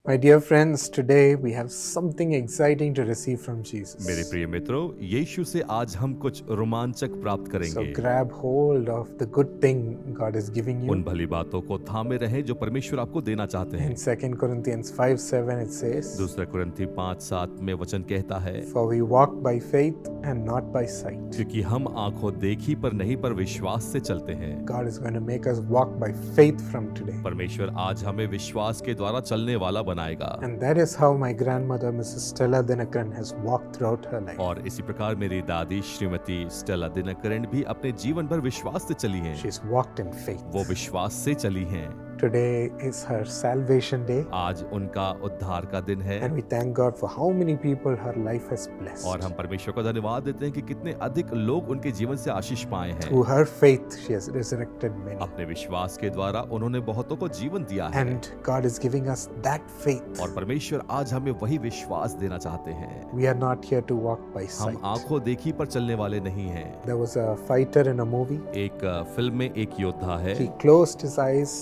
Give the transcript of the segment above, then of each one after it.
My dear friends, today we have something exciting to receive from Jesus. मेरे प्रिय मित्रों, यीशु से आज हम कुछ रोमांचक प्राप्त So करेंगे। grab hold of the good thing God is giving उन you. भली बातों को थामे रहें जो परमेश्वर आपको देना चाहते हैं। In 2 Corinthians 5:7 it says, दूसरा कुरिन्थी 5:7 में वचन कहता है, For we walk by faith and not by sight. क्योंकि हम आंखों देखी पर नहीं पर विश्वास से चलते हैं। God is going to make us walk by faith from today. परमेश्वर आज हमें विश्वास के द्वारा चलने वाला बनाएगा। And that is how my grandmother, Mrs. Stella Dinakaran, has walked throughout her life. और इसी प्रकार मेरी दादी श्रीमती स्टेला दिनकरन भी अपने जीवन भर विश्वास से चली हैं। She's walked in faith. वो विश्वास से चली हैं। Today is her salvation day. आज उनका उद्धार का दिन है। And we thank God for how many people her life has blessed. और हम परमेश्वर को धन्यवाद देते हैं कि कितने अधिक लोग उनके जीवन से आशीष पाए हैं। Through her faith, she has resurrected many. अपने विश्वास के द्वारा उन्होंने बहुतों को जीवन दिया है। And God is giving us that faith. और परमेश्वर आज हमें वही विश्वास देना चाहते हैं। We are not here to walk by हम sight. आंखों देखी पर चलने वाले नहीं हैं। There was a fighter in a movie. एक फिल्म में एक योद्धा है। He closed his eyes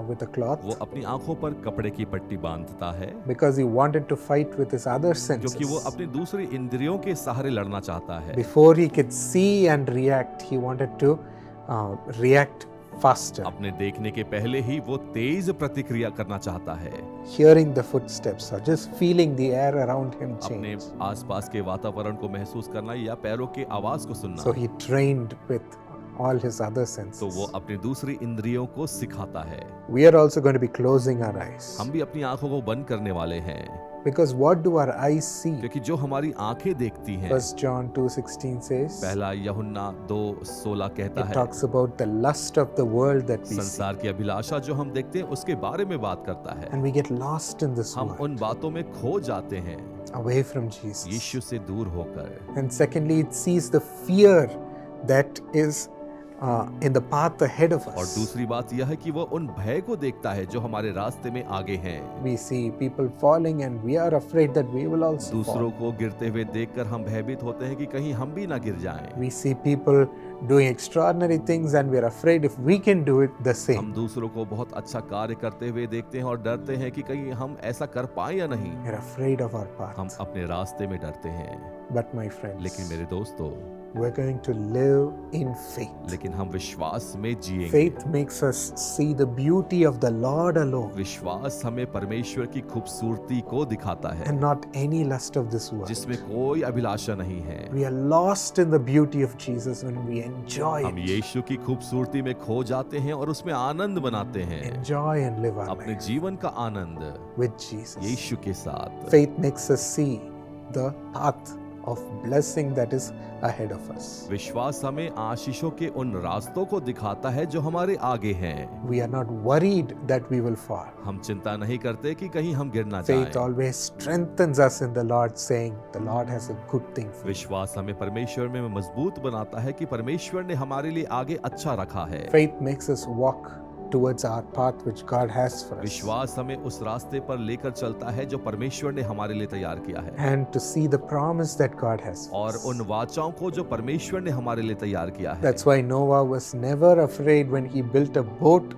with a cloth वो अपनी आंखों पर कपड़े की पट्टी बांधता है because he wanted to fight with his other senses. क्योंकि वो अपनी दूसरी इंद्रियों के सहारे लड़ना चाहता है। Before he could see and react, he wanted to react faster. अपने देखने के पहले ही वो तेज प्रतिक्रिया करना चाहता है। Hearing the footsteps or just feeling the air around him अपने change. आसपास के वातावरण को महसूस करना या पैरों के आवाज को सुनना। So he trained with all his other तो senses. वो अपनी दूसरी इंद्रियों को सिखाता है। We are also going to be closing our eyes. हम भी अपनी आंखों को बंद करने वाले हैं Because what do our eyes see? क्योंकि जो हमारी आंखें देखती हैं, 1 John 2:16 says, पहला यूहन्ना 2:16 कहता it है, talks about the lust of the world that we see. संसार की अभिलाषा जो हम देखते हैं उसके बारे में बात करता है। And we get lost in this हम world, उन बातों में खो जाते हैं away from Jesus. यीशु से दूर होकर। And secondly, it sees the fear that is in the path ahead of और us. दूसरी बात यह है कि वो उन भय को देखता है जो हमारे रास्ते में आगे हैं। We see people falling and we are afraid that we will also दूसरों fall. को गिरते हुए देखकर हम भयभीत होते हैं कि कहीं हम भी ना गिर जाएं। We see people doing extraordinary things and we are afraid if we can do it the हम same. दूसरों को बहुत अच्छा कार्य करते हुए देखते हैं और डरते हैं कि कहीं हम ऐसा कर पाए या नहीं। We are afraid of our हम path. अपने रास्ते में डरते हैं। But my friends, लेकिन मेरे दोस्तों, we're going to live in faith. लेकिन हम विश्वास में जिएंगे। Faith makes us see the beauty of the Lord alone विश्वास हमें परमेश्वर की खूबसूरती को दिखाता है and not any lust of this world. जिसमें कोई अभिलाषा नहीं है। We are lost in the beauty of Jesus when we enjoy हम it. यीशु की खूबसूरती में खो जाते हैं और उसमें आनंद बनाते हैं। Enjoy and live our अपने life जीवन का आनंद with Jesus. यीशु के साथ। Faith makes us see the path of blessing that is ahead of us. विश्वास हमें आशीषों के उन रास्तों को दिखाता है जो हमारे आगे हैं। We are not worried that we will fall. हम चिंता नहीं करते कि कहीं हम गिर ना Faith जाएं। always strengthens us in the Lord, saying, The Lord has a good thing for you. विश्वास हमें परमेश्वर में मजबूत बनाता है कि परमेश्वर ने हमारे लिए आगे अच्छा रखा है। Faith makes us walk towards our path which God has for us. विश्वास हमें उस रास्ते पर लेकर चलता है जो परमेश्वर ने हमारे लिए तैयार किया है And to see the promise that God has for और us. उन वाचाओं को जो परमेश्वर ने हमारे लिए तैयार किया है। That's why Noah was never afraid when he built a boat,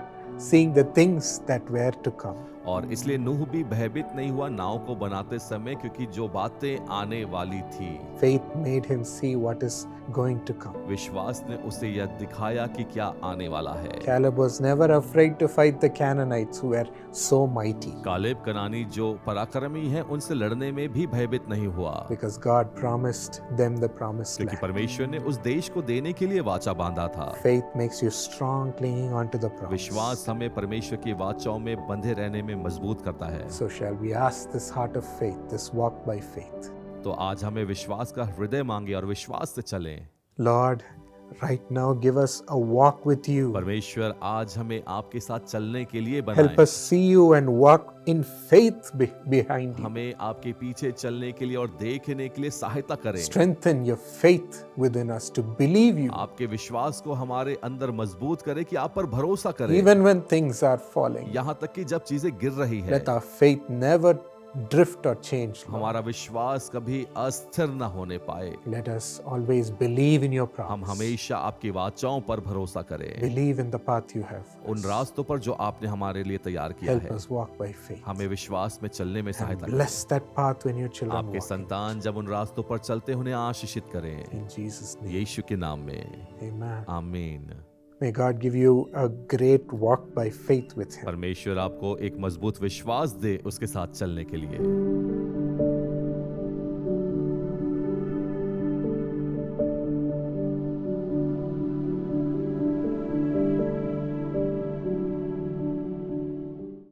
seeing the things that were to come. और इसलिए नूह भी भयभीत नहीं हुआ नाव को बनाते समय, क्योंकि जो बातें आने वाली थी। Faith made him see what is going to come. विश्वास ने उसे यह दिखाया कि क्या आने वाला है। Caleb was never afraid to fight the Canaanites who were so mighty Caleb कनानी जो पराक्रमी हैं उनसे लड़ने में भी भयभीत नहीं हुआ, because God promised them the promised क्योंकि land. परमेश्वर ने उस देश को देने के लिए वाचा बांधा था। Faith makes you strong, clinging onto the promise. विश्वास हमें परमेश्वर की वाचाओं में बंधे रहने में मजबूत करता है। So shall we ask this heart of faith, this walk by faith. तो आज हमें विश्वास का हृदय मांगे और विश्वास से चलें। Lord, right now give us a walk with you. परमेश्वर आज हमें आपके साथ चलने के लिए Help बनाए। us see you and walk in faith behind you. हमें आपके पीछे चलने के लिए और देखने के लिए सहायता करें। Strengthen your faith within us to believe you आपके विश्वास को हमारे अंदर मजबूत करें कि आप पर भरोसा करें। even when things are falling. यहाँ तक कि जब चीजें गिर रही हैं, Let our faith never drift or change, Lord. हमारा विश्वास कभी अस्थिर न होने पाए। Let us always believe in your हम promise. हमेशा आपकी वाचाओं पर भरोसा करें, Believe in the path you have for उन us. रास्तों पर जो आपने हमारे लिए तैयार किया Help है। us walk by faith. हमें विश्वास में चलने में And सहायता करें। bless that path when your children आपके walk in. संतान जब उन रास्तों पर चलते उन्हें आशीषित करें, In Jesus' name. यीशु के नाम में, Amen. आमीन। May God give you a great walk by faith with Him. परमेश्वर आपको एक मजबूत विश्वास दे उसके साथ चलने के लिए।